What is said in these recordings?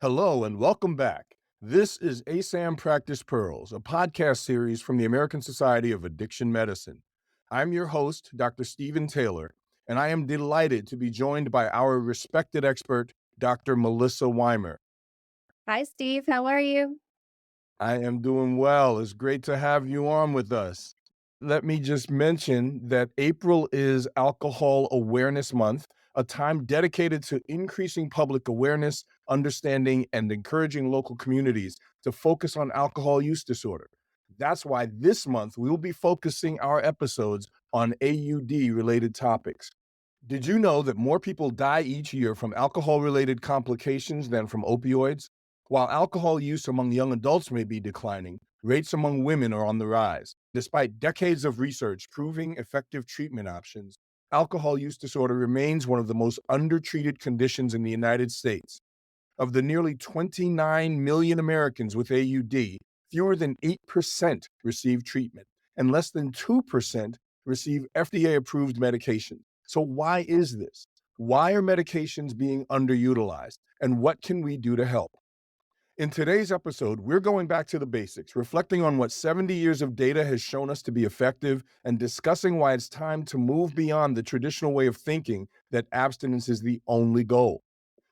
Hello and welcome back. This is ASAM Practice Pearls, a podcast series from the American Society of Addiction Medicine. I'm your host, Dr. Stephen Taylor, and I am delighted to be joined by our respected expert, Dr. Melissa Weimer. Hi, Steve. How are you? I am doing well. It's great to have you on with us. Let me just mention that April is Alcohol Awareness Month, a time dedicated to increasing public awareness, understanding, and encouraging local communities to focus on alcohol use disorder. That's why this month we will be focusing our episodes on AUD related topics. Did you know that more people die each year from alcohol related complications than from opioids? While alcohol use among young adults may be declining, rates among women are on the rise. Despite decades of research proving effective treatment options, alcohol use disorder remains one of the most undertreated conditions in the United States. Of the nearly 29 million Americans with AUD, fewer than 8% receive treatment, and less than 2% receive FDA-approved medications. So why is this? Why are medications being underutilized? And what can we do to help? In today's episode, we're going back to the basics, reflecting on what 70 years of data has shown us to be effective and discussing why it's time to move beyond the traditional way of thinking that abstinence is the only goal.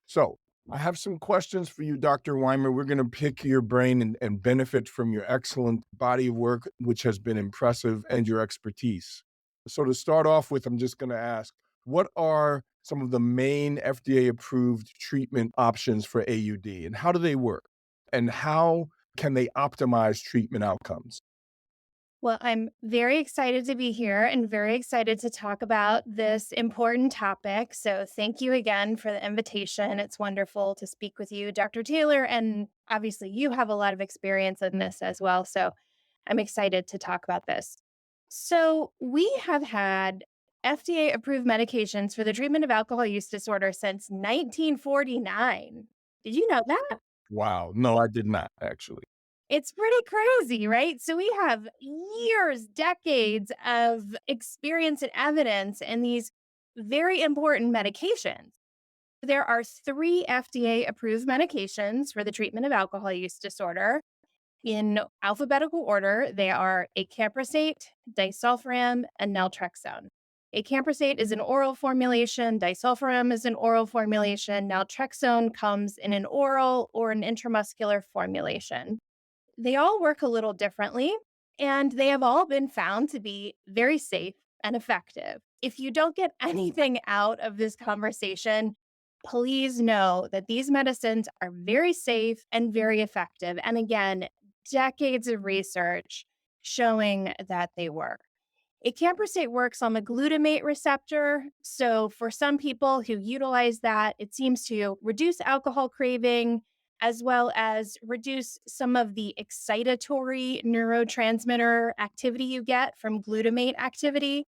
So, I have some questions for you, Dr. Weimer. We're going to pick your brain and benefit from your excellent body of work, which has been impressive, and your expertise. So, to start off with, I'm just going to ask, what are some of the main FDA-approved treatment options for AUD, and how do they work? And how can they optimize treatment outcomes? Well, I'm very excited to be here and very excited to talk about this important topic. So, thank you again for the invitation. It's wonderful to speak with you, Dr. Taylor. And obviously, you have a lot of experience in this as well. So, I'm excited to talk about this. So, we have had FDA approved medications for the treatment of alcohol use disorder since 1949. Did you know that? Wow. No, I did not, actually. It's pretty crazy, right? So we have years, decades of experience and evidence in these very important medications. There are three FDA approved medications for the treatment of alcohol use disorder. In alphabetical order, they are acamprosate, disulfiram, and naltrexone. Acamprosate is an oral formulation, disulfiram is an oral formulation, naltrexone comes in an oral or an intramuscular formulation. They all work a little differently, and they have all been found to be very safe and effective. If you don't get anything out of this conversation, please know that these medicines are very safe and very effective. And again, decades of research showing that they work. Acamprosate works on the glutamate receptor. So, for some people who utilize that, it seems to reduce alcohol craving as well as reduce some of the excitatory neurotransmitter activity you get from glutamate activity.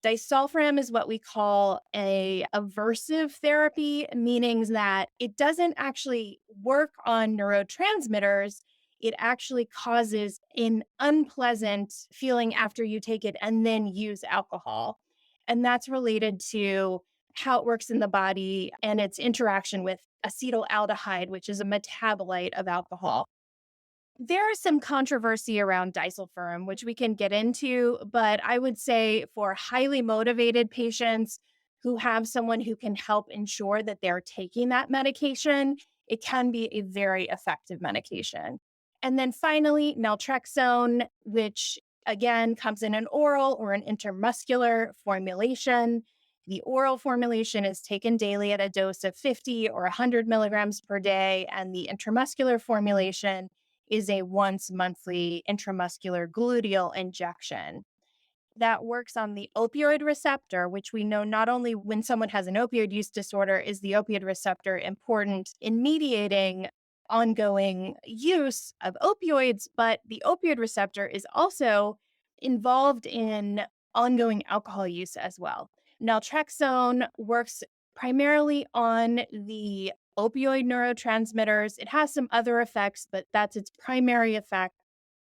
Disulfiram is what we call a aversive therapy, meaning that it doesn't actually work on neurotransmitters. It actually causes an unpleasant feeling after you take it and then use alcohol. And that's related to how it works in the body and its interaction with acetaldehyde, which is a metabolite of alcohol. There is some controversy around disulfiram, which we can get into, but I would say for highly motivated patients who have someone who can help ensure that they're taking that medication, it can be a very effective medication. And then finally, naltrexone, which again comes in an oral or an intermuscular formulation. The oral formulation is taken daily at a dose of 50 or 100 milligrams per day, and the intramuscular formulation is a once monthly intramuscular gluteal injection that works on the opioid receptor, which we know not only when someone has an opioid use disorder is the opioid receptor important in mediating ongoing use of opioids, but the opioid receptor is also involved in ongoing alcohol use as well. Naltrexone works primarily on the opioid neurotransmitters. It has some other effects, but that's its primary effect.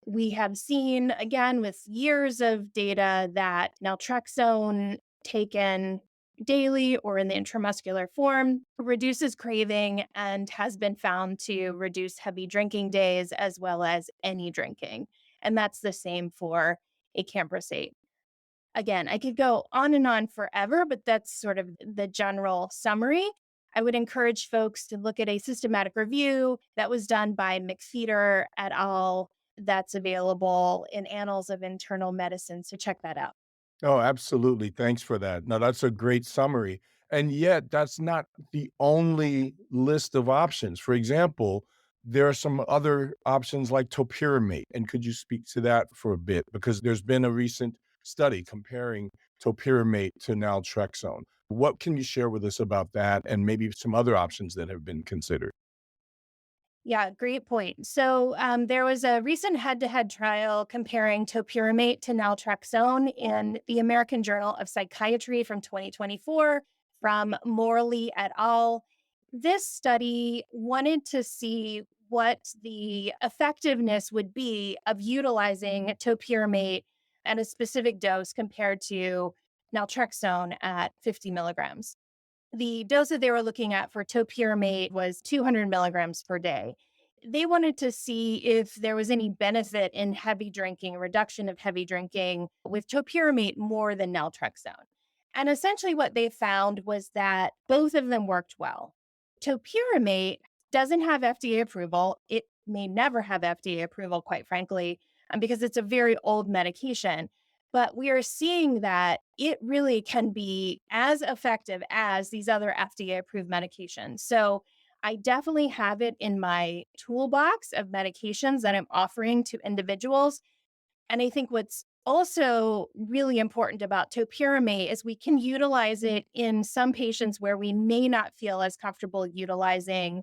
We have seen, again, with years of data, that naltrexone taken daily or in the intramuscular form reduces craving and has been found to reduce heavy drinking days as well as any drinking. And that's the same for acamprosate. Again, I could go on and on forever, but that's sort of the general summary. I would encourage folks to look at a systematic review that was done by McFeeder et al. That's available in Annals of Internal Medicine. So check that out. Oh, absolutely. Thanks for that. No, that's a great summary. And yet, that's not the only list of options. For example, there are some other options like topiramate. And could you speak to that for a bit? Because there's been a recent study comparing topiramate to naltrexone. What can you share with us about that and maybe some other options that have been considered? Yeah, great point. So there was a recent head-to-head trial comparing topiramate to naltrexone in the American Journal of Psychiatry from 2024 from Morley et al. This study wanted to see what the effectiveness would be of utilizing topiramate at a specific dose compared to naltrexone at 50 milligrams. The dose that they were looking at for topiramate was 200 milligrams per day. They wanted to see if there was any benefit in heavy drinking, reduction of heavy drinking with topiramate more than naltrexone. And essentially, what they found was that both of them worked well. Topiramate doesn't have FDA approval. It may never have FDA approval, quite frankly, because it's a very old medication. But we are seeing that it really can be as effective as these other FDA approved medications. So I definitely have it in my toolbox of medications that I'm offering to individuals. And I think what's also really important about topiramate is we can utilize it in some patients where we may not feel as comfortable utilizing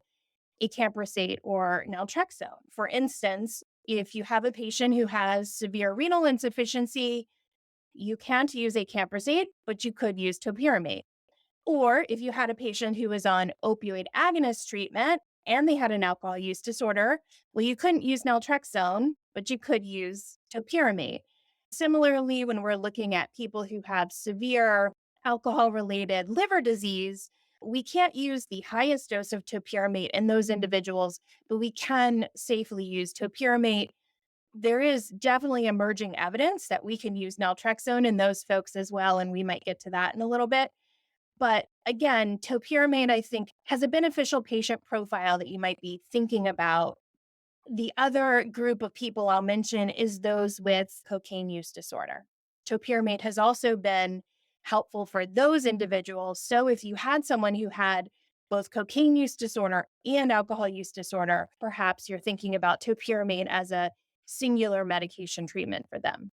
acamprosate or naltrexone. For instance, if you have a patient who has severe renal insufficiency, you can't use acamprosate, but you could use topiramate. Or if you had a patient who was on opioid agonist treatment and they had an alcohol use disorder, well, you couldn't use naltrexone, but you could use topiramate. Similarly, when we're looking at people who have severe alcohol related liver disease, we can't use the highest dose of topiramate in those individuals, but we can safely use topiramate. There is definitely emerging evidence that we can use naltrexone in those folks as well, and we might get to that in a little bit. But again, topiramate, I think, has a beneficial patient profile that you might be thinking about. The other group of people I'll mention is those with cocaine use disorder. Topiramate has also been helpful for those individuals. So if you had someone who had both cocaine use disorder and alcohol use disorder, perhaps you're thinking about topiramate as a singular medication treatment for them.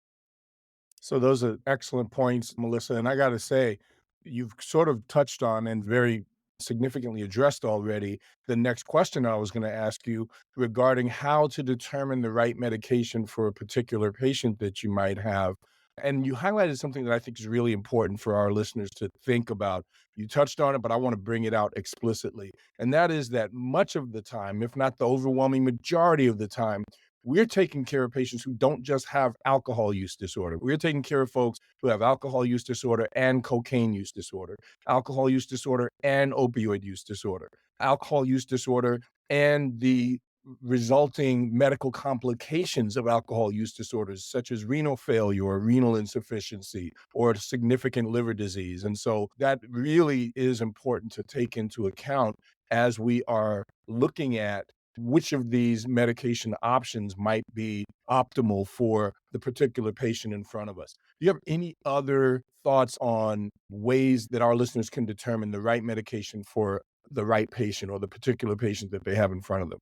So those are excellent points, Melissa. And I got to say, you've sort of touched on and very significantly addressed already the next question I was going to ask you regarding how to determine the right medication for a particular patient that you might have. And you highlighted something that I think is really important for our listeners to think about. You touched on it, but I want to bring it out explicitly. And that is that much of the time, if not the overwhelming majority of the time, we're taking care of patients who don't just have alcohol use disorder. We're taking care of folks who have alcohol use disorder and cocaine use disorder, alcohol use disorder and opioid use disorder, alcohol use disorder and the resulting medical complications of alcohol use disorders, such as renal failure or renal insufficiency or significant liver disease. And so that really is important to take into account as we are looking at which of these medication options might be optimal for the particular patient in front of us. Do you have any other thoughts on ways that our listeners can determine the right medication for the right patient or the particular patient that they have in front of them?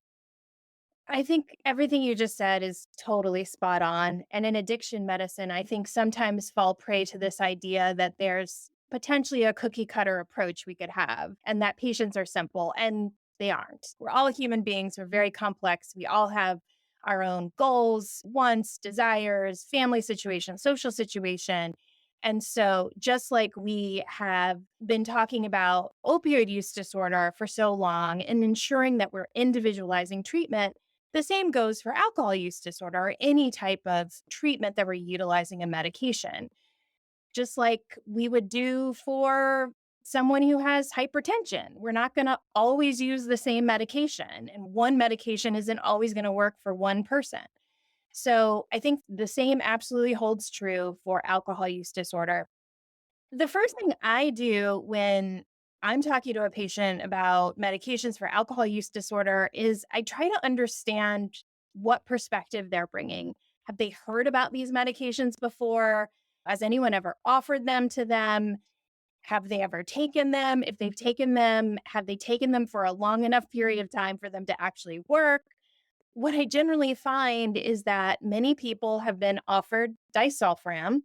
I think everything you just said is totally spot on. And in addiction medicine, I think sometimes fall prey to this idea that there's potentially a cookie cutter approach we could have and that patients are simple, and they aren't. We're all human beings, we're very complex. We all have our own goals, wants, desires, family situation, social situation. And so, just like we have been talking about opioid use disorder for so long and ensuring that we're individualizing treatment, the same goes for alcohol use disorder or any type of treatment that we're utilizing a medication. Just like we would do for someone who has hypertension. We're not going to always use the same medication, and one medication isn't always going to work for one person. So I think the same absolutely holds true for alcohol use disorder. The first thing I do when I'm talking to a patient about medications for alcohol use disorder is I try to understand what perspective they're bringing. Have they heard about these medications before? Has anyone ever offered them to them? Have they ever taken them? If they've taken them, have they taken them for a long enough period of time for them to actually work? What I generally find is that many people have been offered disulfiram,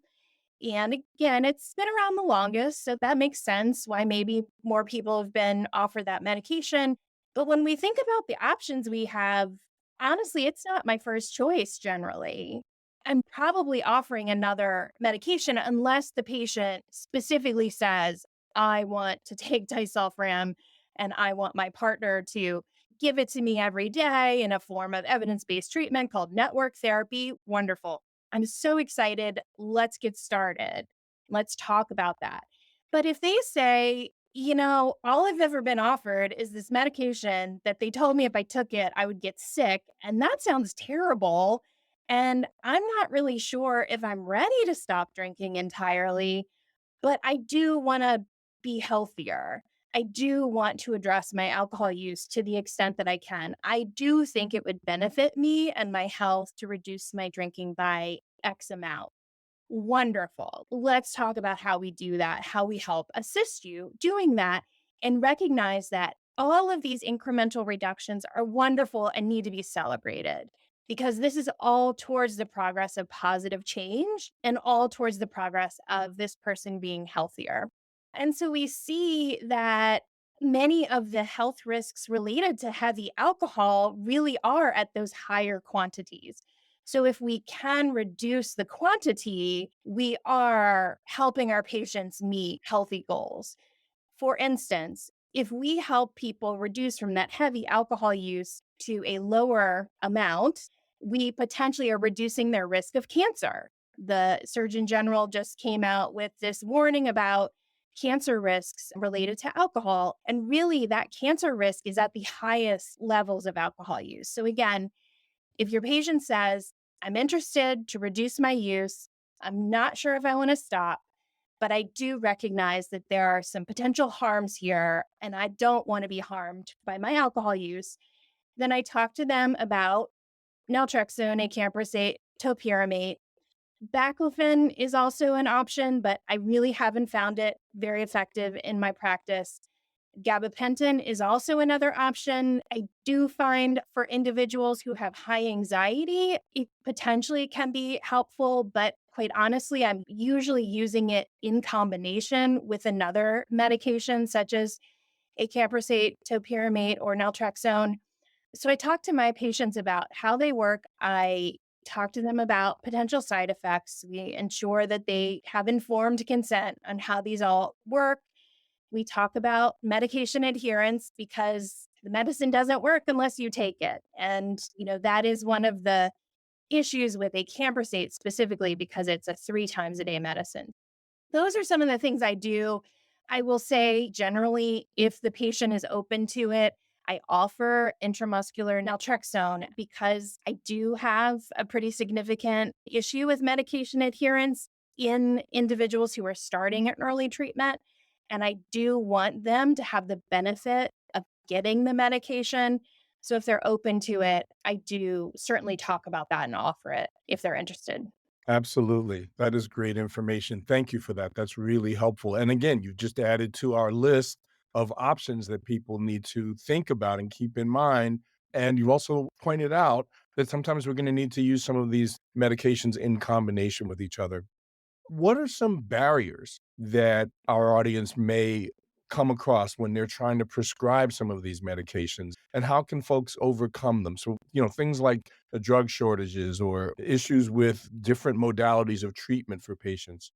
and again, it's been around the longest, so that makes sense why maybe more people have been offered that medication. But when we think about the options we have, honestly, it's not my first choice generally. I'm probably offering another medication unless the patient specifically says, I want to take disulfiram and I want my partner to give it to me every day in a form of evidence based treatment called network therapy. Wonderful. I'm so excited. Let's get started. Let's talk about that. But if they say, all I've ever been offered is this medication that they told me if I took it, I would get sick. And that sounds terrible. And I'm not really sure if I'm ready to stop drinking entirely, but I do want to be healthier. I do want to address my alcohol use to the extent that I can. I do think it would benefit me and my health to reduce my drinking by X amount. Wonderful. Let's talk about how we do that, how we help assist you doing that, and recognize that all of these incremental reductions are wonderful and need to be celebrated because this is all towards the progress of positive change and all towards the progress of this person being healthier. And so we see that many of the health risks related to heavy alcohol really are at those higher quantities. So if we can reduce the quantity, we are helping our patients meet healthy goals. For instance, if we help people reduce from that heavy alcohol use to a lower amount, we potentially are reducing their risk of cancer. The Surgeon General just came out with this warning about cancer risks related to alcohol. And really, that cancer risk is at the highest levels of alcohol use. So, again, if your patient says, I'm interested to reduce my use, I'm not sure if I want to stop, but I do recognize that there are some potential harms here, and I don't want to be harmed by my alcohol use, then I talk to them about naltrexone, acamprosate, topiramate. Baclofen is also an option, but I really haven't found it very effective in my practice. Gabapentin is also another option. I do find for individuals who have high anxiety, it potentially can be helpful, but quite honestly, I'm usually using it in combination with another medication, such as acamprosate, topiramate, or naltrexone. So I talk to my patients about how they work. I talk to them about potential side effects. We ensure that they have informed consent on how these all work. We talk about medication adherence because the medicine doesn't work unless you take it. And, that is one of the issues with acamprosate specifically because it's a 3 times a day medicine. Those are some of the things I do. I will say generally, if the patient is open to it, I offer intramuscular naltrexone because I do have a pretty significant issue with medication adherence in individuals who are starting an early treatment. And I do want them to have the benefit of getting the medication. So if they're open to it, I do certainly talk about that and offer it if they're interested. Absolutely. That is great information. Thank you for that. That's really helpful. And again, you've just added to our list of options that people need to think about and keep in mind. And you also pointed out that sometimes we're going to need to use some of these medications in combination with each other. What are some barriers that our audience may come across when they're trying to prescribe some of these medications, and how can folks overcome them? So, things like drug shortages or issues with different modalities of treatment for patients.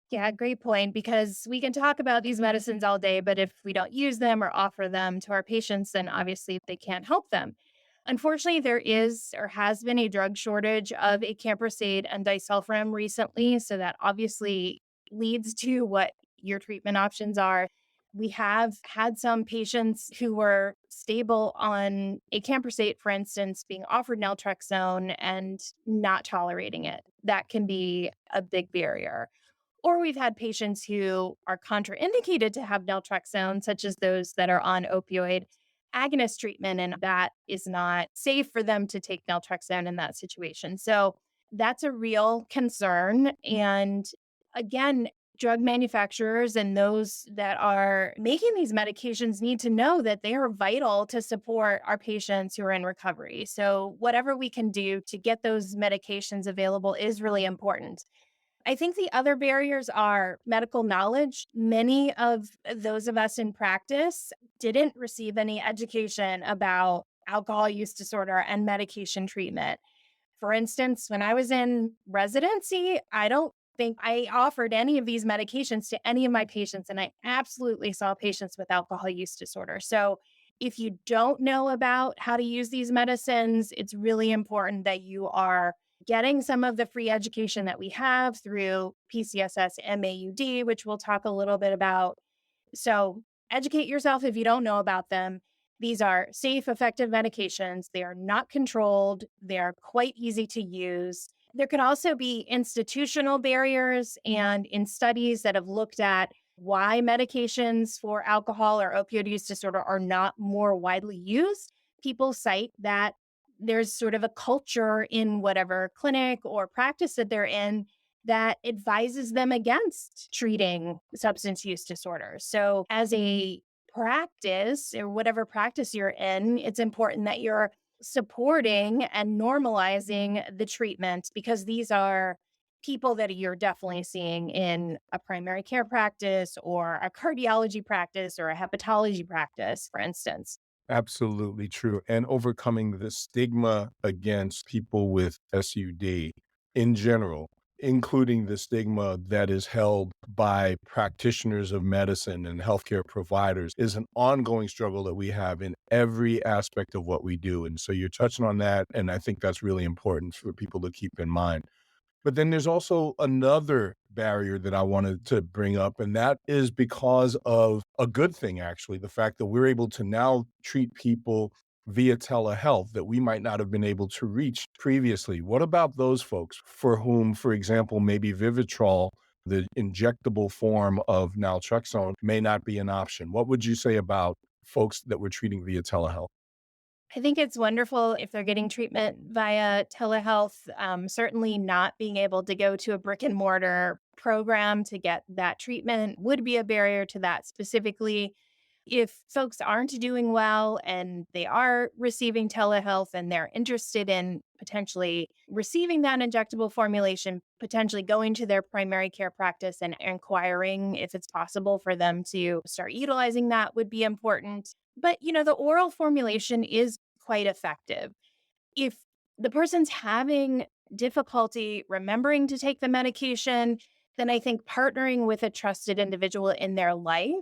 Yeah, great point. Because we can talk about these medicines all day, but if we don't use them or offer them to our patients, then obviously they can't help them. Unfortunately, there is or has been a drug shortage of acamprosate and disulfiram recently. So that obviously leads to what your treatment options are. We have had some patients who were stable on acamprosate, for instance, being offered naltrexone and not tolerating it. That can be a big barrier. Or we've had patients who are contraindicated to have naltrexone, such as those that are on opioid agonist treatment, and that is not safe for them to take naltrexone in that situation. So that's a real concern. And again, drug manufacturers and those that are making these medications need to know that they are vital to support our patients who are in recovery. So, whatever we can do to get those medications available is really important. I think the other barriers are medical knowledge. Many of those of us in practice didn't receive any education about alcohol use disorder and medication treatment. For instance, when I was in residency, I don't think I offered any of these medications to any of my patients, and I absolutely saw patients with alcohol use disorder. So, if you don't know about how to use these medicines, it's really important that you are getting some of the free education that we have through PCSS MAUD, which we'll talk a little bit about. So, educate yourself if you don't know about them. These are safe, effective medications. They are not controlled. They are quite easy to use. There can also be institutional barriers, and in studies that have looked at why medications for alcohol or opioid use disorder are not more widely used, people cite that there's sort of a culture in whatever clinic or practice that they're in that advises them against treating substance use disorders. So, as a practice or whatever practice you're in, it's important that you're supporting and normalizing the treatment because these are people that you're definitely seeing in a primary care practice or a cardiology practice or a hepatology practice, for instance. Absolutely true. And overcoming the stigma against people with SUD in general, including the stigma that is held by practitioners of medicine and healthcare providers, is an ongoing struggle that we have in every aspect of what we do. And so you're touching on that. And I think that's really important for people to keep in mind. But then there's also another barrier that I wanted to bring up, and that is because of a good thing, actually, the fact that we're able to now treat people via telehealth that we might not have been able to reach previously. What about those folks for whom, for example, maybe Vivitrol, the injectable form of naltrexone, may not be an option? What would you say about folks that we're treating via telehealth? I think it's wonderful if they're getting treatment via telehealth. Certainly, not being able to go to a brick and mortar program to get that treatment would be a barrier to that specifically. If folks aren't doing well and they are receiving telehealth and they're interested in potentially receiving that injectable formulation, potentially going to their primary care practice and inquiring if it's possible for them to start utilizing that would be important. But, the oral formulation is quite effective. If the person's having difficulty remembering to take the medication, then I think partnering with a trusted individual in their life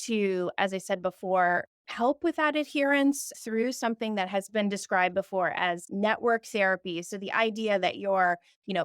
to, as I said before, help with that adherence through something that has been described before as network therapy. So the idea that you're,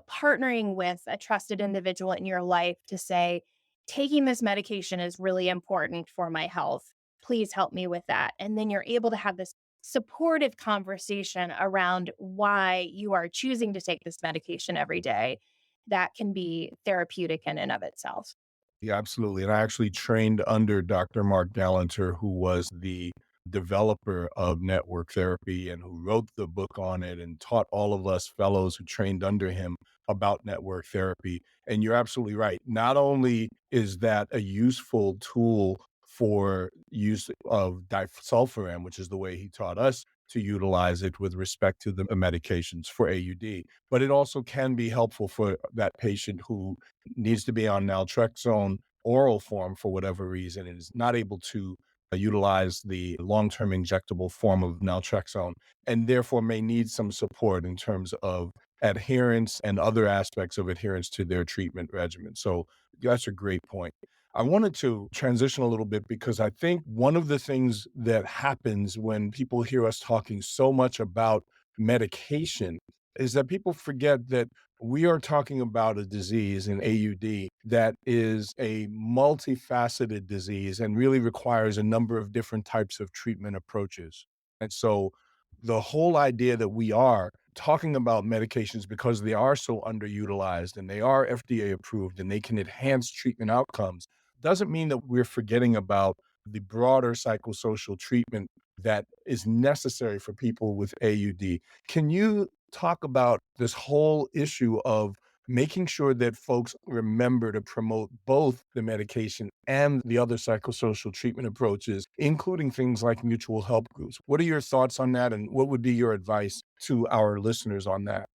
partnering with a trusted individual in your life to say, taking this medication is really important for my health. Please help me with that. And then you're able to have this supportive conversation around why you are choosing to take this medication every day. That can be therapeutic in and of itself. Yeah, absolutely. And I actually trained under Dr. Mark Gallanter, who was the developer of network therapy and who wrote the book on it and taught all of us fellows who trained under him about network therapy. And you're absolutely right. Not only is that a useful tool for use of disulfiram, which is the way he taught us to utilize it with respect to the medications for AUD, but it also can be helpful for that patient who needs to be on naltrexone oral form for whatever reason and is not able to utilize the long-term injectable form of naltrexone and therefore may need some support in terms of adherence and other aspects of adherence to their treatment regimen. So that's a great point. I wanted to transition a little bit because I think one of the things that happens when people hear us talking so much about medication is that people forget that We are talking about a disease in AUD that is a multifaceted disease and really requires a number of different types of treatment approaches. And so the whole idea that we are talking about medications because they are so underutilized and they are FDA approved and they can enhance treatment outcomes doesn't mean that we're forgetting about the broader psychosocial treatment that is necessary for people with AUD. Can you talk about this whole issue of making sure that folks remember to promote both the medication and the other psychosocial treatment approaches, including things like mutual help groups? What are your thoughts on that? And what would be your advice to our listeners on that?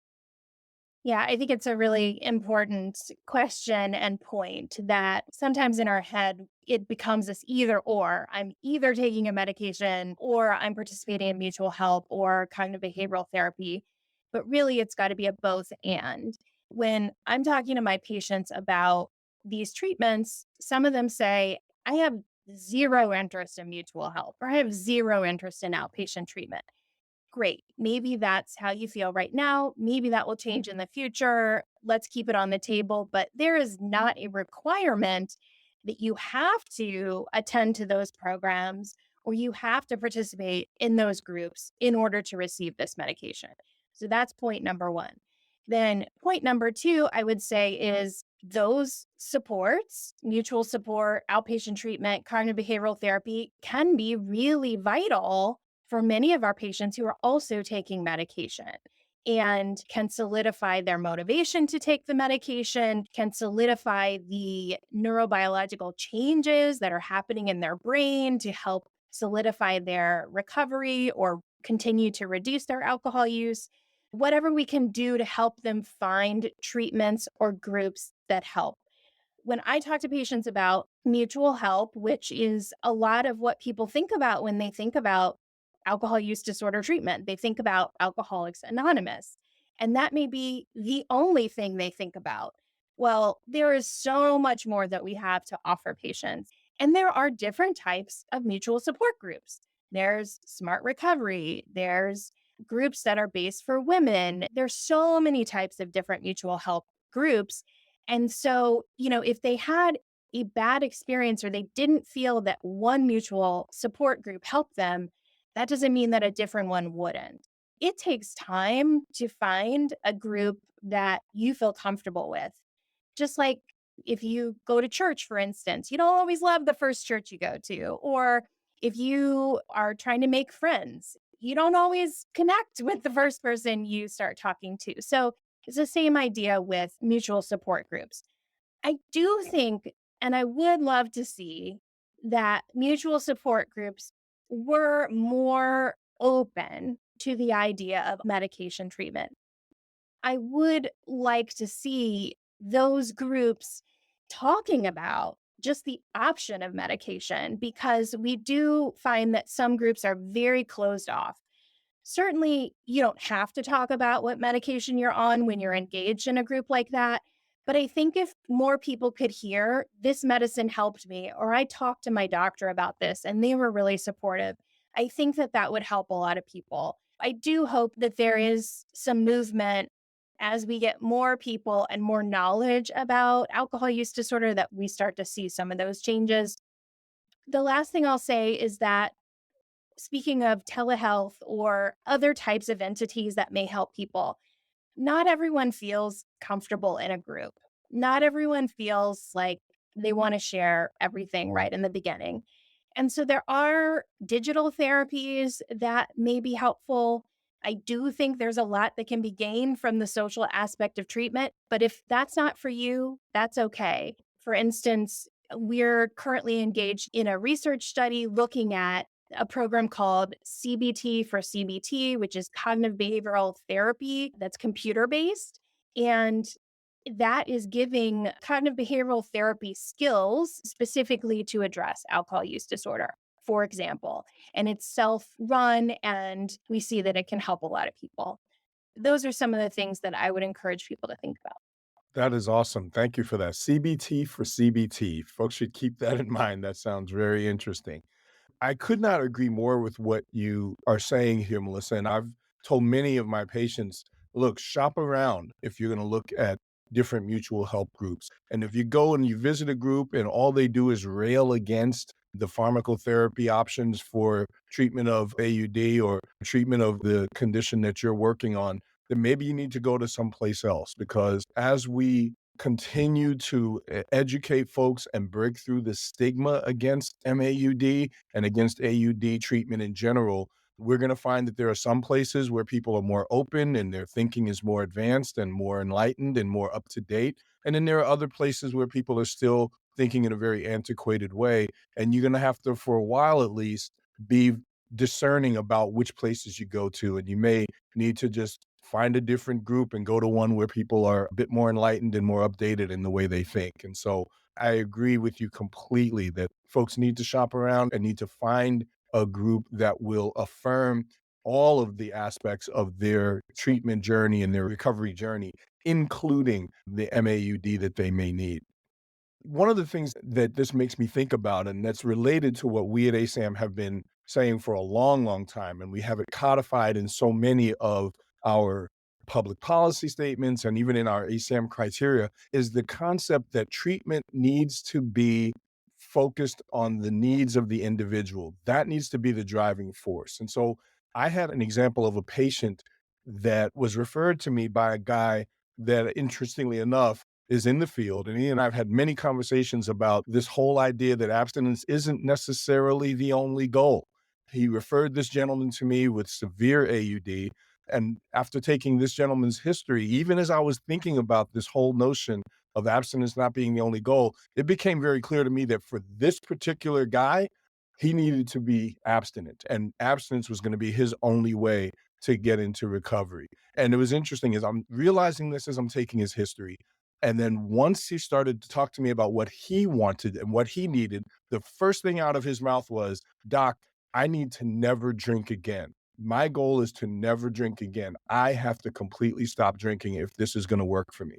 Yeah, I think it's a really important question and point that sometimes in our head, it becomes this either or. I'm either taking a medication or I'm participating in mutual help or cognitive behavioral therapy. But really, it's got to be a both and. When I'm talking to my patients about these treatments, some of them say, I have zero interest in mutual help or I have zero interest in outpatient treatment. Great. Maybe that's how you feel right now. Maybe that will change in the future. Let's keep it on the table. But there is not a requirement that you have to attend to those programs or you have to participate in those groups in order to receive this medication. So that's point number one. Then, point number two, I would say, is those supports, mutual support, outpatient treatment, cognitive behavioral therapy can be really vital for many of our patients who are also taking medication and can solidify their motivation to take the medication, can solidify the neurobiological changes that are happening in their brain to help solidify their recovery or continue to reduce their alcohol use. Whatever we can do to help them find treatments or groups that help. When I talk to patients about mutual help, which is a lot of what people think about when they think about alcohol use disorder treatment, they think about Alcoholics Anonymous, and that may be the only thing they think about. Well, there is so much more that we have to offer patients. And there are different types of mutual support groups. There's Smart Recovery, there's groups that are based for women. There's so many types of different mutual help groups. And so, if they had a bad experience or they didn't feel that one mutual support group helped them, that doesn't mean that a different one wouldn't. It takes time to find a group that you feel comfortable with. Just like if you go to church, for instance, you don't always love the first church you go to. Or if you are trying to make friends, you don't always connect with the first person you start talking to. So it's the same idea with mutual support groups. I do think, and I would love to see that mutual support groups were more open to the idea of medication treatment. I would like to see those groups talking about just the option of medication because we do find that some groups are very closed off. Certainly, you don't have to talk about what medication you're on when you're engaged in a group like that. But I think if more people could hear, this medicine helped me, or I talked to my doctor about this and they were really supportive, I think that that would help a lot of people. I do hope that there is some movement as we get more people and more knowledge about alcohol use disorder that we start to see some of those changes. The last thing I'll say is that speaking of telehealth or other types of entities that may help people, not everyone feels comfortable in a group. Not everyone feels like they want to share everything right in the beginning. And so there are digital therapies that may be helpful. I do think there's a lot that can be gained from the social aspect of treatment, but if that's not for you, that's okay. For instance, we're currently engaged in a research study looking at a program called CBT for CBT, which is cognitive behavioral therapy that's computer based. And that is giving cognitive behavioral therapy skills specifically to address alcohol use disorder, for example. And it's self run, and we see that it can help a lot of people. Those are some of the things that I would encourage people to think about. That is awesome. Thank you for that. CBT for CBT. Folks should keep that in mind. That sounds very interesting. I could not agree more with what you are saying here, Melissa. And I've told many of my patients, look, shop around if you're going to look at different mutual help groups. And if you go and you visit a group and all they do is rail against the pharmacotherapy options for treatment of AUD or treatment of the condition that you're working on, then maybe you need to go to someplace else. Because as we continue to educate folks and break through the stigma against MAUD and against AUD treatment in general, we're going to find that there are some places where people are more open and their thinking is more advanced and more enlightened and more up to date. And then there are other places where people are still thinking in a very antiquated way. And you're going to have to, for a while at least, be discerning about which places you go to. And you may need to just find a different group and go to one where people are a bit more enlightened and more updated in the way they think. And so I agree with you completely that folks need to shop around and need to find a group that will affirm all of the aspects of their treatment journey and their recovery journey, including the MAUD that they may need. One of the things that this makes me think about, and that's related to what we at ASAM have been saying for a long, long time, and we have it codified in so many of our public policy statements and even in our ASAM criteria, is the concept that treatment needs to be focused on the needs of the individual. That needs to be the driving force. And so I had an example of a patient that was referred to me by a guy that, interestingly enough, is in the field. And he and I have had many conversations about this whole idea that abstinence isn't necessarily the only goal. He referred this gentleman to me with severe AUD. And after taking this gentleman's history, even as I was thinking about this whole notion of abstinence not being the only goal, it became very clear to me that for this particular guy, he needed to be abstinent. And abstinence was going to be his only way to get into recovery. And it was interesting as I'm realizing this as I'm taking his history. And then once he started to talk to me about what he wanted and what he needed, the first thing out of his mouth was, "Doc, I need to never drink again. My goal is to never drink again. I have to completely stop drinking if this is going to work for me."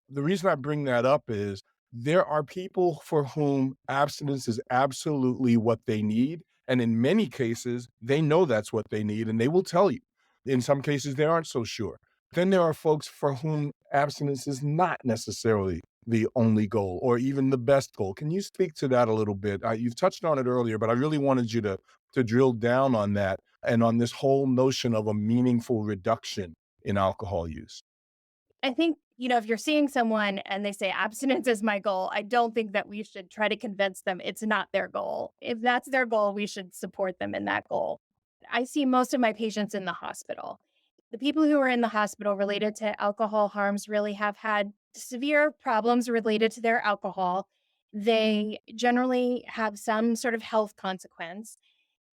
The reason I bring that up is there are people for whom abstinence is absolutely what they need. And in many cases, they know that's what they need and they will tell you. In some cases, they aren't so sure. Then there are folks for whom abstinence is not necessarily the only goal or even the best goal. Can you speak to that a little bit? You've touched on it earlier, but I really wanted you to drill down on that and on this whole notion of a meaningful reduction in alcohol use. I think, if you're seeing someone and they say abstinence is my goal, I don't think that we should try to convince them it's not their goal. If that's their goal, we should support them in that goal. I see most of my patients in the hospital. The people who are in the hospital related to alcohol harms really have had severe problems related to their alcohol. They generally have some sort of health consequence.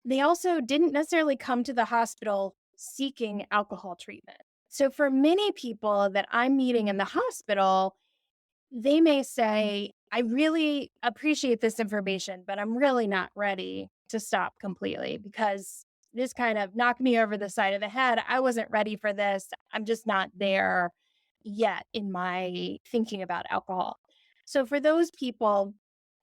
They also didn't necessarily come to the hospital seeking alcohol treatment. So, for many people that I'm meeting in the hospital, they may say, I really appreciate this information, but I'm really not ready to stop completely because this kind of knocked me over the side of the head. I wasn't ready for this. I'm just not there yet in my thinking about alcohol. So, for those people,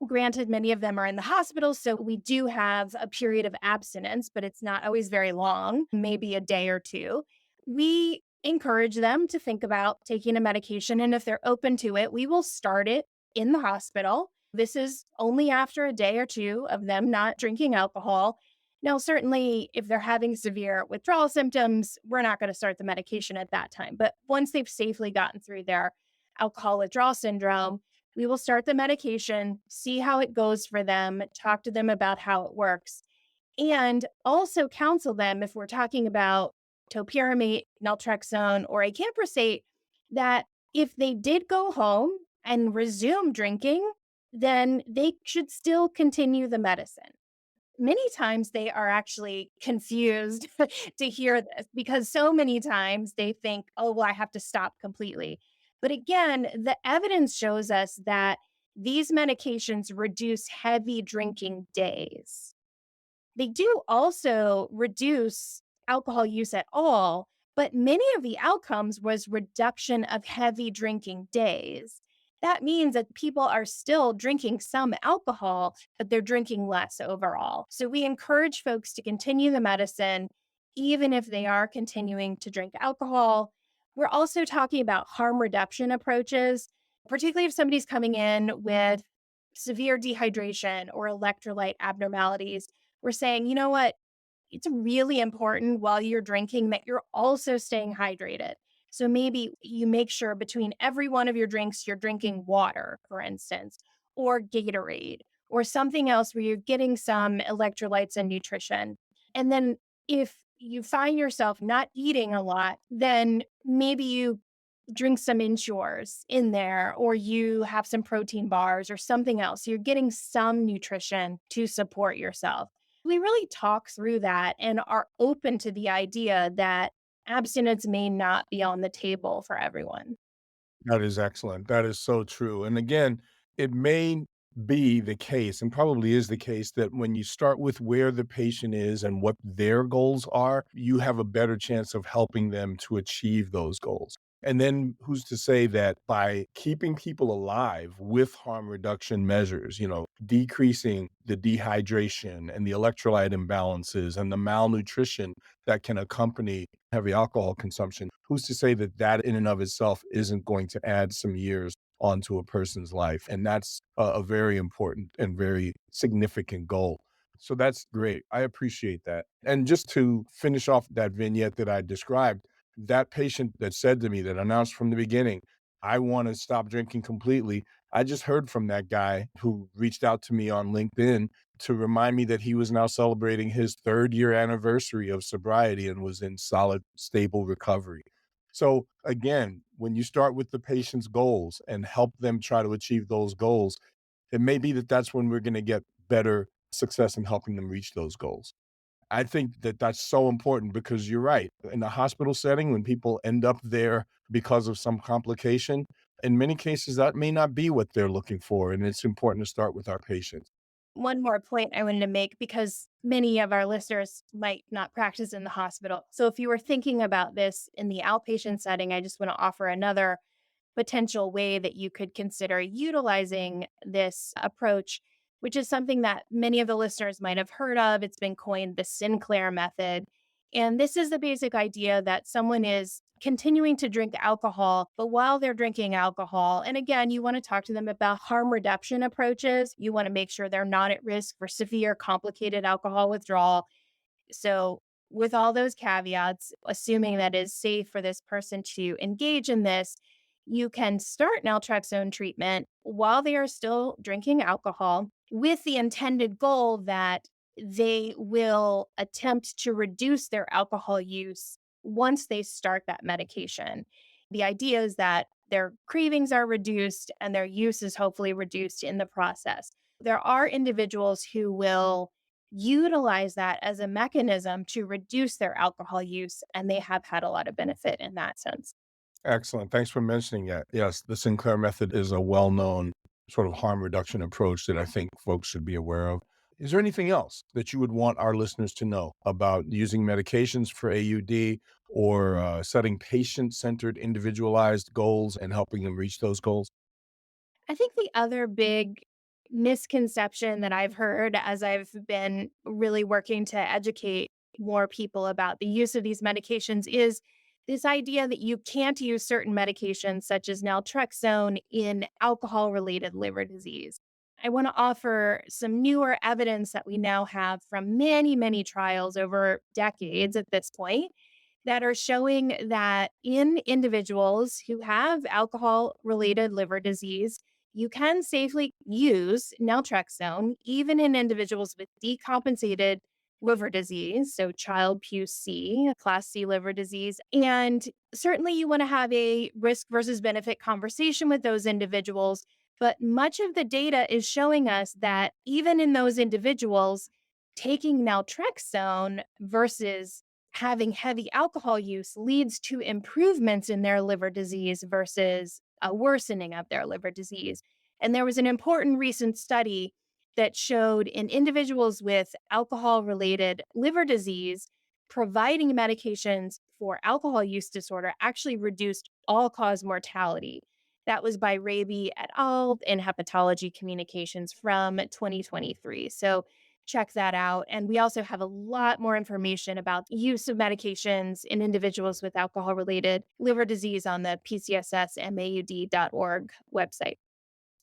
granted, many of them are in the hospital. So, we do have a period of abstinence, but it's not always very long, maybe a day or two. We encourage them to think about taking a medication. And if they're open to it, we will start it in the hospital. This is only after a day or two of them not drinking alcohol. Now, certainly, if they're having severe withdrawal symptoms, we're not going to start the medication at that time. But once they've safely gotten through their alcohol withdrawal syndrome, we will start the medication, see how it goes for them, talk to them about how it works, and also counsel them if we're talking about topiramate, naltrexone, or acamprosate, that if they did go home and resume drinking, then they should still continue the medicine. Many times they are actually confused to hear this because so many times they think, oh, well, I have to stop completely. But again, the evidence shows us that these medications reduce heavy drinking days. They do also reduce alcohol use at all, but many of the outcomes was reduction of heavy drinking days. That means that people are still drinking some alcohol, but they're drinking less overall. So we encourage folks to continue the medicine, even if they are continuing to drink alcohol. We're also talking about harm reduction approaches, particularly if somebody's coming in with severe dehydration or electrolyte abnormalities. We're saying, you know what? It's really important while you're drinking that you're also staying hydrated. So maybe you make sure between every one of your drinks, you're drinking water, for instance, or Gatorade, or something else where you're getting some electrolytes and nutrition. And then if you find yourself not eating a lot, then maybe you drink some Ensures in there, or you have some protein bars or something else. You're getting some nutrition to support yourself. We really talk through that and are open to the idea that abstinence may not be on the table for everyone. That is excellent. That is so true. And again, it may be the case, and probably is the case, that when you start with where the patient is and what their goals are, you have a better chance of helping them to achieve those goals. And then who's to say that by keeping people alive with harm reduction measures, decreasing the dehydration and the electrolyte imbalances and the malnutrition that can accompany heavy alcohol consumption, who's to say that that in and of itself isn't going to add some years onto a person's life? And that's a very important and very significant goal. So that's great. I appreciate that. And just to finish off that vignette that I described, that patient that said to me, that announced from the beginning, I want to stop drinking completely. I just heard from that guy who reached out to me on LinkedIn to remind me that he was now celebrating his third year anniversary of sobriety and was in solid, stable recovery. So, again, when you start with the patient's goals and help them try to achieve those goals, it may be that that's when we're going to get better success in helping them reach those goals. I think that that's so important because you're right. In a hospital setting, when people end up there because of some complication, in many cases, that may not be what they're looking for. And it's important to start with our patients. One more point I wanted to make because many of our listeners might not practice in the hospital. So if you were thinking about this in the outpatient setting, I just want to offer another potential way that you could consider utilizing this approach, which is something that many of the listeners might have heard of. It's been coined the Sinclair method. And this is the basic idea that someone is continuing to drink alcohol, but while they're drinking alcohol, and again, you want to talk to them about harm reduction approaches. You want to make sure they're not at risk for severe, complicated alcohol withdrawal. So, with all those caveats, assuming that it's safe for this person to engage in this, you can start naltrexone treatment while they are still drinking alcohol with the intended goal that they will attempt to reduce their alcohol use once they start that medication. The idea is that their cravings are reduced and their use is hopefully reduced in the process. There are individuals who will utilize that as a mechanism to reduce their alcohol use, and they have had a lot of benefit in that sense. Excellent. Thanks for mentioning that. Yes, the Sinclair method is a well known sort of harm reduction approach that I think folks should be aware of. Is there anything else that you would want our listeners to know about using medications for AUD or setting patient centered, individualized goals and helping them reach those goals? I think the other big misconception that I've heard as I've been really working to educate more people about the use of these medications is this idea that you can't use certain medications, such as naltrexone, in alcohol related liver disease. I want to offer some newer evidence that we now have from many, many trials over decades at this point that are showing that in individuals who have alcohol related liver disease, you can safely use naltrexone even in individuals with decompensated liver disease, so child Pew C, a class C liver disease. And certainly you want to have a risk versus benefit conversation with those individuals. But much of the data is showing us that even in those individuals, taking naltrexone versus having heavy alcohol use leads to improvements in their liver disease versus a worsening of their liver disease. And there was an important recent study that showed in individuals with alcohol related liver disease, providing medications for alcohol use disorder actually reduced all cause mortality. That was by Raby et al. In Hepatology Communications from 2023. So check that out. And we also have a lot more information about use of medications in individuals with alcohol related liver disease on the pcssmaud.org website.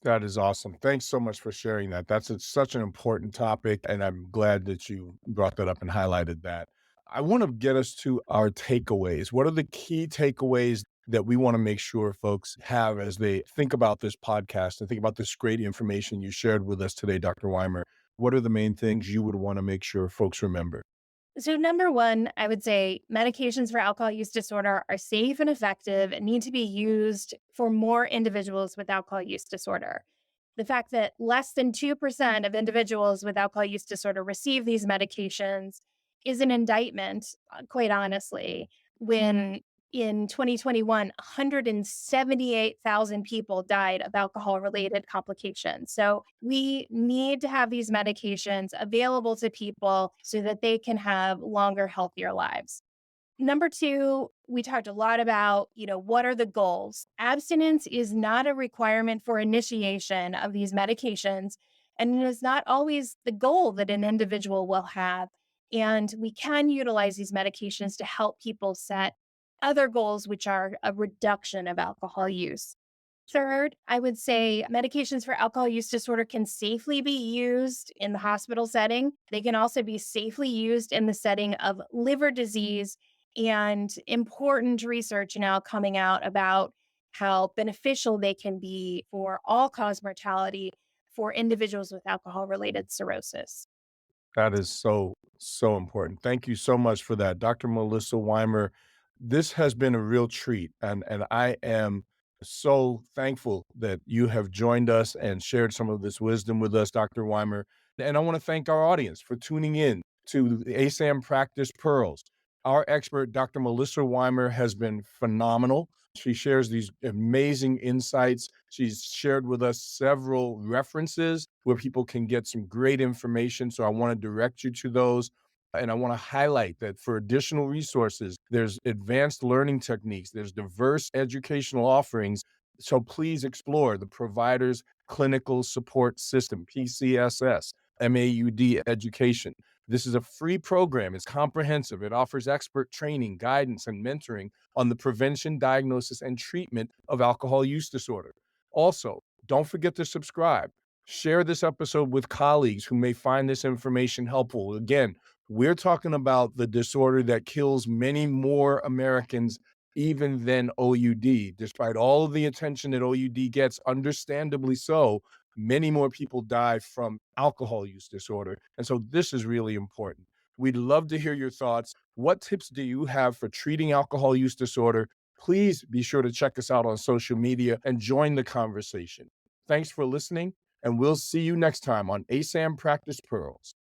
That is awesome. Thanks so much for sharing that. Such an important topic, and I'm glad that you brought that up and highlighted that. I want to get us to our takeaways. What are the key takeaways that we want to make sure folks have as they think about this podcast and think about this great information you shared with us today, Dr. Weimer? What are the main things you would want to make sure folks remember? So, number one, I would say medications for alcohol use disorder are safe and effective and need to be used for more individuals with alcohol use disorder. The fact that less than 2% of individuals with alcohol use disorder receive these medications is an indictment, quite honestly, when in 2021, 178,000 people died of alcohol related complications. So we need to have these medications available to people so that they can have longer, healthier lives. Number two, we talked a lot about, what are the goals? Abstinence is not a requirement for initiation of these medications, and it is not always the goal that an individual will have. And we can utilize these medications to help people set other goals, which are a reduction of alcohol use. Third, I would say medications for alcohol use disorder can safely be used in the hospital setting. They can also be safely used in the setting of liver disease, and important research now coming out about how beneficial they can be for all cause mortality for individuals with alcohol related cirrhosis. That is so, so important. Thank you so much for that. Dr. Melissa Weimer, this has been a real treat. And I am so thankful that you have joined us and shared some of this wisdom with us, Dr. Weimer. And I want to thank our audience for tuning in to the ASAM Practice Pearls. Our expert, Dr. Melissa Weimer, has been phenomenal. She shares these amazing insights. She's shared with us several references where people can get some great information. So I want to direct you to those. And I want to highlight that for additional resources, there's advanced learning techniques, there's diverse educational offerings. So please explore the Providers Clinical Support System, PCSS, MAUD education. This is a free program. It's comprehensive. It offers expert training, guidance, and mentoring on the prevention, diagnosis, and treatment of alcohol use disorder. Also, don't forget to subscribe. Share this episode with colleagues who may find this information helpful. Again, we're talking about the disorder that kills many more Americans even than OUD. Despite all of the attention that OUD gets, understandably so, many more people die from alcohol use disorder. And so this is really important. We'd love to hear your thoughts. What tips do you have for treating alcohol use disorder? Please be sure to check us out on social media and join the conversation. Thanks for listening, and we'll see you next time on ASAM Practice Pearls.